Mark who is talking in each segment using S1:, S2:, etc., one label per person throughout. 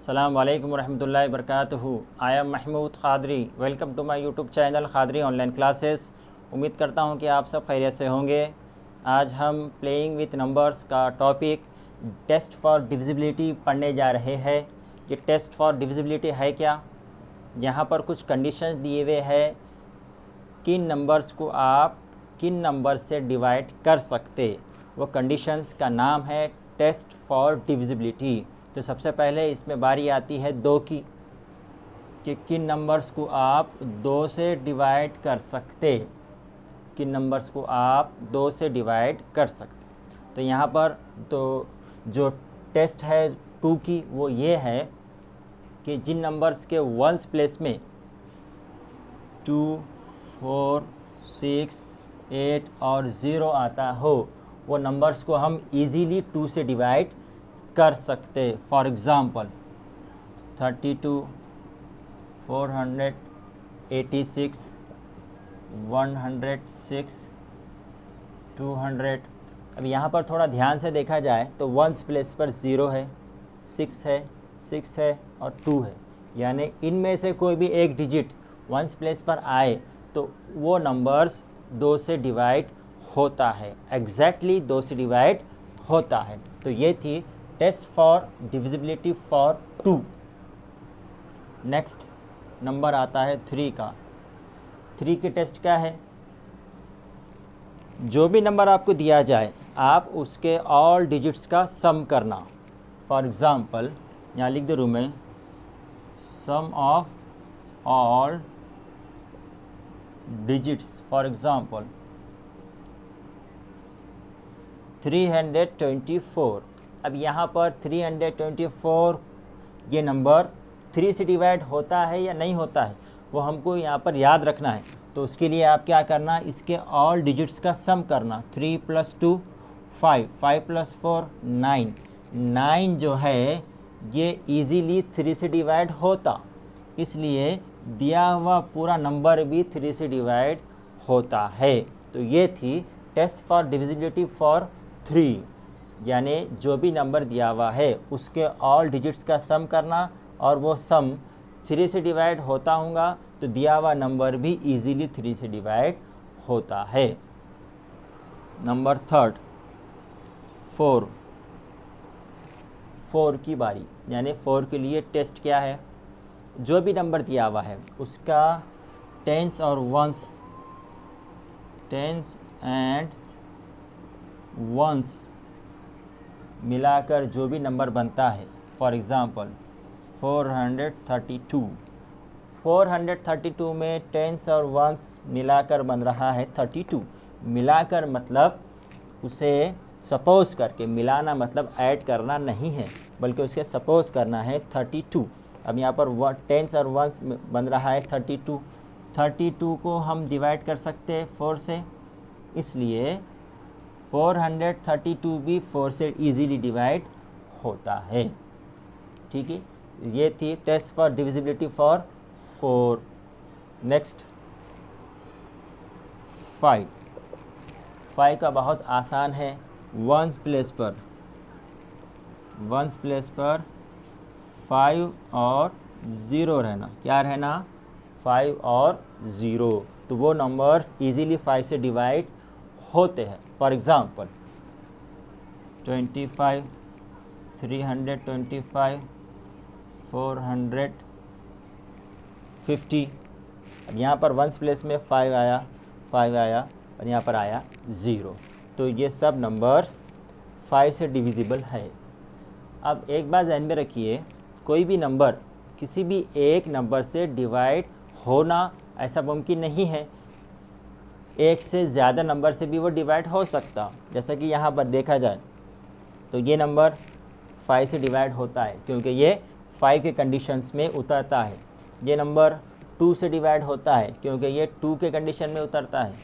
S1: अस्सलाम वालेकुम रहमतुल्लाहि वबरकातुहू। I am Mahmood Qadri. Welcome to my YouTube channel Qadri online classes. उम्मीद करता हूँ कि आप सब खैरियत से होंगे। आज हम प्लेइंग विथ नंबर्स का टॉपिक टेस्ट फॉर डिविजिबिलिटी पढ़ने जा रहे हैं। ये टेस्ट फॉर डिविजिबिलिटी है क्या? यहाँ पर कुछ कंडीशंस दिए हुए हैं, किन नंबर्स को आप किन नंबर से डिवाइड कर सकते, वो कंडीशंस का नाम है टेस्ट फॉर डिविजिबिलिटी। तो सबसे पहले इसमें बारी आती है दो की, कि किन नंबर्स को आप दो से डिवाइड कर सकते, किन नंबर्स को आप दो से डिवाइड कर सकते। तो यहाँ पर तो जो टेस्ट है टू की वो ये है कि जिन नंबर्स के वंस प्लेस में 2, 4, 6, 8 और 0 आता हो, वो नंबर्स को हम इजीली 2 से डिवाइड कर सकते। For example 32, 486, 106, 200। अब यहाँ पर थोड़ा ध्यान से देखा जाए तो वंस प्लेस पर 0 है, 6 है, 6 है और 2 है, यानी इनमें से कोई भी एक डिजिट वंस प्लेस पर आए तो वो नंबर्स 2 से डिवाइड होता है, एग्जैक्टली 2 से डिवाइड होता है। तो ये थी test for divisibility for 2। Next number आता है 3 का। 3 के टेस्ट क्या है? जो भी नंबर आपको दिया जाए आप उसके ऑल डिजिट्स का सम करना। फॉर एग्ज़ाम्पल यहाँ लिख दे रूम में, sum of all digits. For example 324। अब यहाँ पर 324 ये नंबर 3 से डिवाइड होता है या नहीं होता है, वो हमको यहाँ पर याद रखना है। तो उसके लिए आप क्या करना, इसके ऑल डिजिट्स का सम करना। 3 + 2 5, 5 + 4 9। 9 जो है ये इजीली 3 से डिवाइड होता, इसलिए दिया हुआ पूरा नंबर भी 3 से डिवाइड होता है। तो ये थी टेस्ट फॉर डिविजिबिलिटी फॉर 3, यानी जो भी नंबर दिया हुआ है उसके ऑल डिजिट्स का सम करना, और वो सम 3 से डिवाइड होता होगा तो दिया हुआ नंबर भी इजीली 3 से डिवाइड होता है। नंबर 3 4। 4 की बारी, यानी 4 के लिए टेस्ट क्या है? जो भी नंबर दिया हुआ है उसका टेंस और वंस, टेंस एंड वंस मिलाकर जो भी नंबर बनता है। For example 432। 432 में टेंस और वंस मिलाकर बन रहा है 32। मिलाकर मतलब उसे सपोज़ करके, मिलाना मतलब ऐड करना नहीं है, बल्कि उसके सपोज़ करना है 32। अब यहाँ पर टेंस और वंस बन रहा है 32। 32 को हम डिवाइड कर सकते हैं 4 से, इसलिए 432 भी 4 से इजीली डिवाइड होता है। ठीक है, ये थी test for divisibility for 4। Next 5। 5 का बहुत आसान है। वंस प्लेस पर 5 और 0 रहना। क्या रहना? 5 और 0। तो वो नंबर्स इजीली 5 से डिवाइड होते हैं। For example 25, 325, 450। अब यहाँ पर वंस प्लेस में 5 आया और यहाँ पर आया 0, तो ये सब नंबर्स 5 से डिविजिबल है। अब एक बात ध्यान में रखिए, कोई भी नंबर किसी भी एक नंबर से डिवाइड होना ऐसा मुमकिन नहीं है। एक से ज़्यादा नंबर से भी वो डिवाइड हो सकता। जैसा कि यहाँ पर देखा जाए तो ये नंबर 5 से डिवाइड होता है क्योंकि ये 5 के कंडीशंस में उतरता है। ये नंबर 2 से डिवाइड होता है क्योंकि ये 2 के कंडीशन में उतरता है।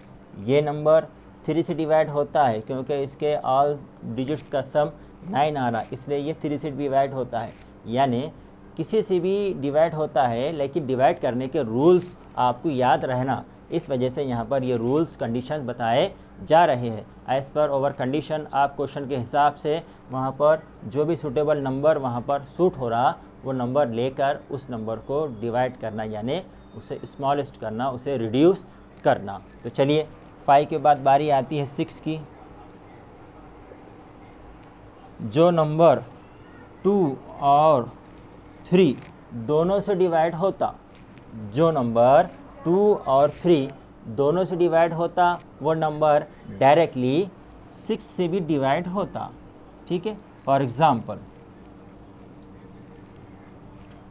S1: ये नंबर 3 से डिवाइड होता है क्योंकि इसके ऑल डिजिट्स का सम 9 आ रहा, इसलिए ये 3 से डिवाइड होता है। यानी किसी से भी डिवाइड होता है, लेकिन डिवाइड करने के रूल्स आपको याद रहना इस वजह से यहाँ पर ये रूल्स कंडीशंस बताए जा रहे हैं। एज़ पर ओवर कंडीशन आप क्वेश्चन के हिसाब से वहाँ पर जो भी सूटेबल नंबर वहाँ पर सूट हो रहा वो नंबर लेकर उस नंबर को डिवाइड करना, यानी उसे स्मॉलेस्ट करना, उसे रिड्यूस करना। तो चलिए 5 के बाद बारी आती है 6 की। जो नंबर 2 और 3 दोनों से डिवाइड होता, जो नंबर 2 और 3 दोनों से डिवाइड होता वो नंबर डायरेक्टली 6 से भी डिवाइड होता। ठीक है, फॉर एग्ज़ाम्पल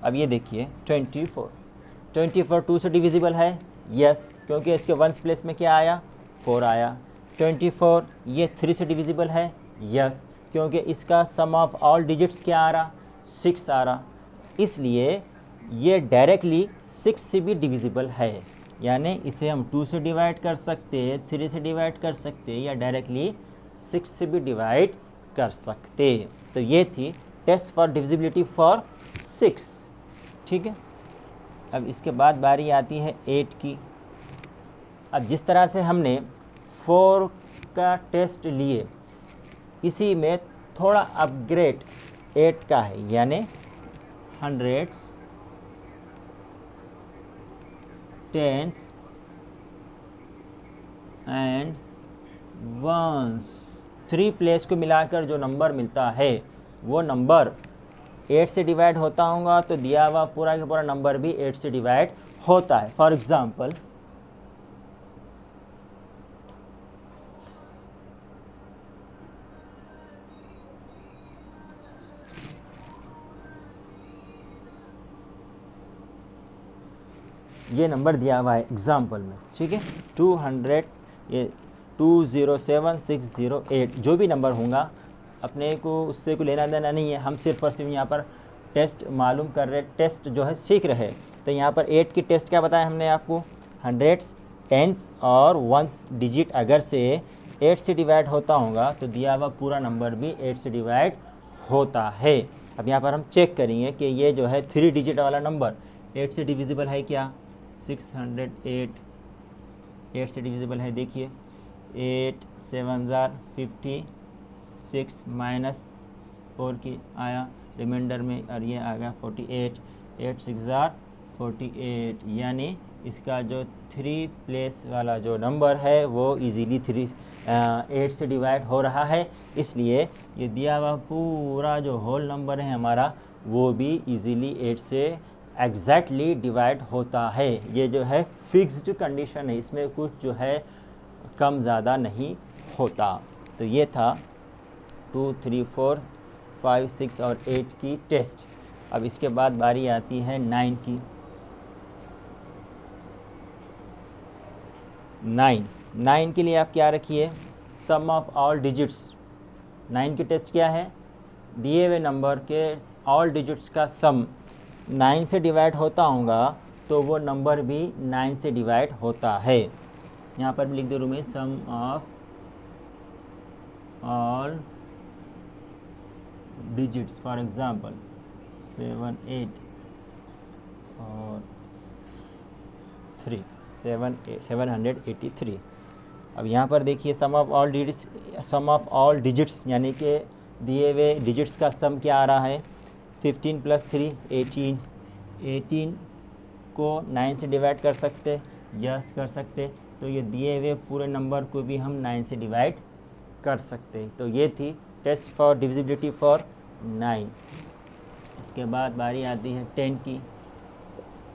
S1: अब ये देखिए 24 2 से डिविजिबल है, यस, क्योंकि इसके वंस प्लेस में क्या आया, 4 आया। 24 ये 3 से डिविजिबल है, यस, क्योंकि इसका सम ऑफ ऑल डिजिट्स क्या आ रहा, 6 आ रहा, इसलिए ये डायरेक्टली 6 से भी डिविजिबल है, यानी इसे हम 2 से डिवाइड कर सकते, 3 से डिवाइड कर सकते या डायरेक्टली 6 से भी डिवाइड कर सकते। तो ये थी टेस्ट फॉर डिविजिबिलिटी फॉर 6। ठीक है, अब इसके बाद बारी आती है 8 की। अब जिस तरह से हमने 4 का टेस्ट लिए, इसी में थोड़ा अपग्रेड 8 का है, यानी hundreds, tens and ones, 3 place को मिलाकर जो नंबर मिलता है वो नंबर 8 से डिवाइड होता होगा, तो दिया हुआ पूरा का पूरा नंबर भी 8 से डिवाइड होता है। फॉर एग्जांपल ये नंबर दिया हुआ है एग्जाम्पल में, ठीक है, 200, ये 207608, जो भी नंबर होगा अपने को उससे कोई लेना देना नहीं है, हम सिर्फ और सिर्फ यहाँ पर टेस्ट मालूम कर रहे, टेस्ट जो है सीख रहे। तो यहाँ पर 8 की टेस्ट क्या बताया हमने आपको, हंड्रेड्स, टेंस और वंस डिजिट अगर से 8 से डिवाइड होता होगा तो दिया हुआ पूरा नंबर भी 8 से डिवाइड होता है। अब यहाँ पर हम चेक करेंगे कि ये जो है 3 डिजिट वाला नंबर 8 से डिविजिबल है क्या, 608 8 से डिविजिबल है, देखिए 8 7 56 माइनस 4 की आया रिमाइंडर में, और ये आ गया 48, 8 6 48, यानी इसका जो 3 प्लेस वाला जो नंबर है वो इजीली 8 से डिवाइड हो रहा है, इसलिए ये दिया हुआ पूरा जो होल नंबर है हमारा वो भी इजीली 8 से एग्जैक्टली डिवाइड होता है। ये जो है फिक्स्ड कंडीशन है, इसमें कुछ जो है कम ज़्यादा नहीं होता। तो ये था 2 3 4 5 6 और 8 की टेस्ट। अब इसके बाद बारी आती है 9 की। 9 के लिए आप क्या रखिए, सम ऑफ ऑल डिजिट्स। 9 की टेस्ट क्या है, दिए हुए नंबर के ऑल डिजिट्स का सम 9 से डिवाइड होता होगा तो वो नंबर भी 9 से डिवाइड होता है। यहाँ पर भी लिख दे रूम, sum of all digits, for example 7 8 और 3 783। अब यहाँ पर देखिए सम ऑफ ऑल डिजिट्स यानी कि दिए हुए डिजिट्स का सम क्या आ रहा है, 15 + 3 18। 18 को 9 से डिवाइड कर सकते, यस कर सकते, तो ये दिए हुए पूरे नंबर को भी हम 9 से डिवाइड कर सकते। तो ये थी टेस्ट फॉर डिविजिबिलिटी फॉर 9। इसके बाद बारी आती है 10 की।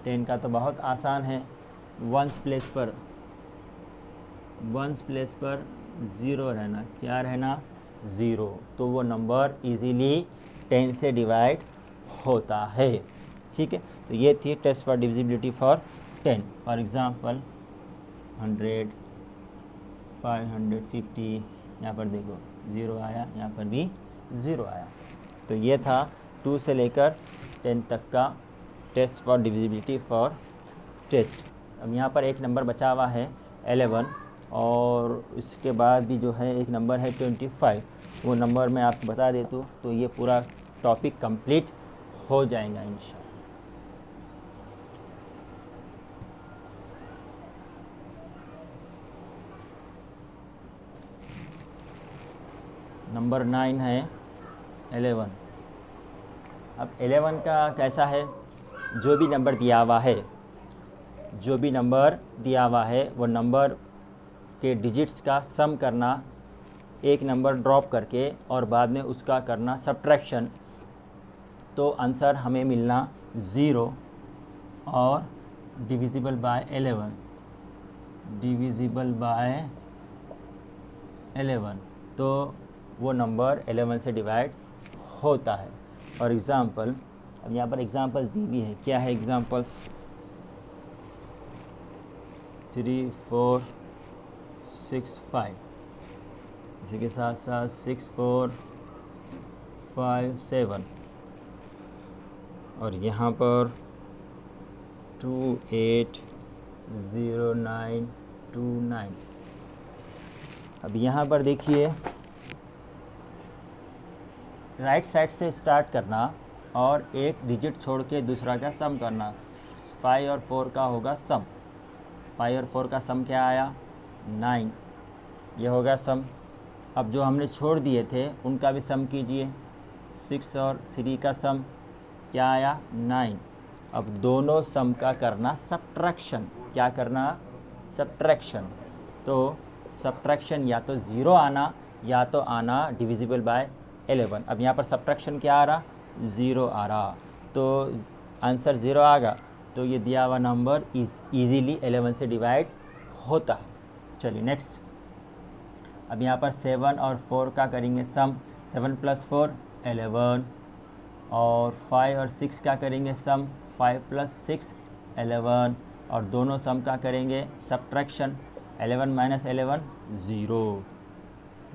S1: 10 का तो बहुत आसान है, वंस प्लेस पर 0 रहना, क्या रहना, 0, तो वो नंबर इजीली 10 से डिवाइड होता है। ठीक है, तो ये थी test for divisibility for 10। For example 100 550, यहाँ पर देखो 0 आया, यहाँ पर भी 0 आया। तो ये था 2 से लेकर 10 तक का test for divisibility for test. अब यहाँ पर एक नंबर बचा हुआ है 11, और इसके बाद भी जो है एक नंबर है 25, वो नंबर मैं आपको बता देता हूँ तो ये पूरा टॉपिक कंप्लीट हो जाएगा इंशाल्लाह। नंबर 9 है 11। अब 11 का कैसा है, जो भी नंबर दिया हुआ है वो नंबर के डिजिट्स का सम करना, एक नंबर ड्रॉप करके और बाद में उसका करना सब्ट्रैक्शन, तो आंसर हमें मिलना 0 और डिविजिबल बाय 11, तो वो नंबर 11 से डिवाइड होता है। फॉर एग्ज़ाम्पल, अब यहाँ पर एग्ज़ाम्पल्स दी हुई है, क्या है एग्ज़ाम्पल्स, 3, 4, 6, 5, इसी के साथ साथ 6, 4, 5, 7, और यहाँ पर 2, 8, 0, 9, 2, 9। अब यहाँ पर देखिए, राइट साइड से स्टार्ट करना और एक डिजिट छोड़ के दूसरा का सम करना। 5 और 4 का होगा सम, 5 और 4 का सम क्या आया 9, ये होगा सम। अब जो हमने छोड़ दिए थे उनका भी सम कीजिए, 6 और 3 का सम क्या आया 9। अब दोनों सम का करना सब्ट्रैक्शन, क्या करना सब्ट्रैक्शन, तो सब्ट्रैक्शन या तो 0 आना या तो आना डिविजिबल बाय 11। अब यहाँ पर सब्ट्रैक्शन क्या आ रहा 0 आ रहा, तो आंसर 0 आएगा, तो ये दिया हुआ नंबर ईज़िली 11 से डिवाइड होता है। चलिए नेक्स्ट, अब यहाँ पर 7 और 4 का करेंगे सम, 7 + 4 11, और 5 और 6 का करेंगे सम, 5 + 6 11, और दोनों सम का करेंगे सब्ट्रैक्शन, 11 - 11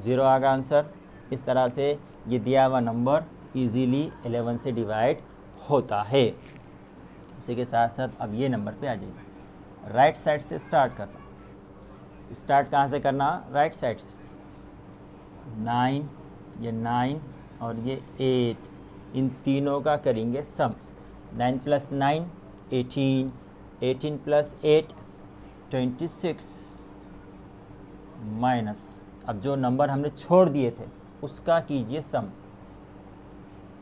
S1: 0 आगा आंसर। इस तरह से ये दिया हुआ नंबर इजीली 11 से डिवाइड होता है। इसी के साथ साथ अब ये नंबर पे आ जाइए, राइट साइड से स्टार्ट करना। स्टार्ट कहाँ से करना, राइट साइड से। 9, ये 9 और ये 8, इन तीनों का करेंगे सम। 9 + 9 18, 18 + 8 26, माइनस, अब जो नंबर हमने छोड़ दिए थे उसका कीजिए सम।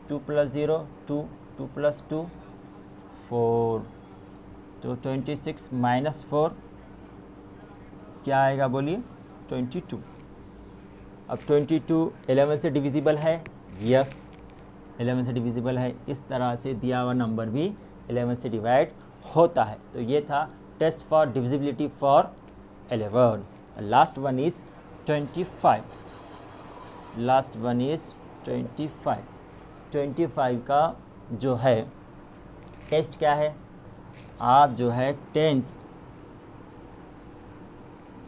S1: 2 + 0 2, 2 + 2 4, तो 26 - 4 क्या आएगा बोलिए 22। अब 22 11 से डिविजिबल है, यस 11 से डिविजिबल है। इस तरह से दिया हुआ नंबर भी 11 से डिवाइड होता है। तो ये था test for divisibility for 11। Last one is 25। Last one is 25। 25 का जो है टेस्ट क्या है, आप जो है टेंस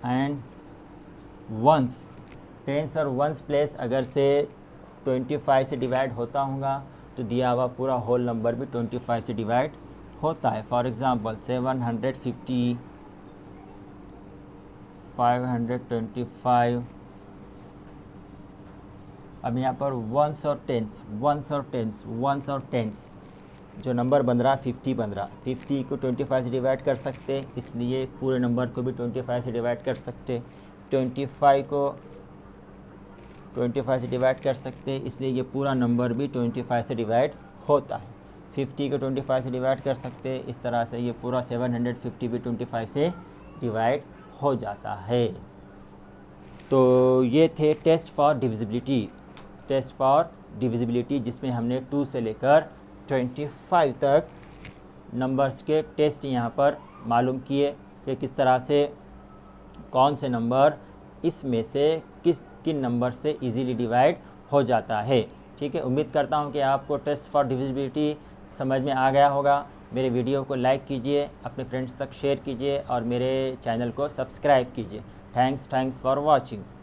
S1: एंड वंस, टेंस और वंस प्लेस अगर से 25 से डिवाइड होता होगा तो दिया हुआ पूरा होल नंबर भी 25 से डिवाइड होता है। For example 750, 525। अब यहाँ पर वंस और टेंस, वंस और टेंस, वंस और टेंस, जो नंबर बन रहा 50 बन रहा, 50 को 25 से डिवाइड कर सकते, इसलिए पूरे नंबर को भी 25 से डिवाइड कर सकते। 25 को 25 से डिवाइड कर सकते, इसलिए ये पूरा नंबर भी 25 से डिवाइड होता है। 50 को 25 से डिवाइड कर सकते, इस तरह से ये पूरा 750 भी 25 से डिवाइड हो जाता है। तो ये थे test for divisibility, test for divisibility जिसमें हमने 2 से लेकर 25 तक नंबर्स के टेस्ट यहाँ पर मालूम किए कि किस तरह से कौन से नंबर इसमें से किन नंबर से इजीली डिवाइड हो जाता है। ठीक है, उम्मीद करता हूँ कि आपको टेस्ट फॉर डिविजिबिलिटी समझ में आ गया होगा। मेरे वीडियो को लाइक कीजिए, अपने फ्रेंड्स तक शेयर कीजिए और मेरे चैनल को सब्सक्राइब कीजिए। Thanks for watching.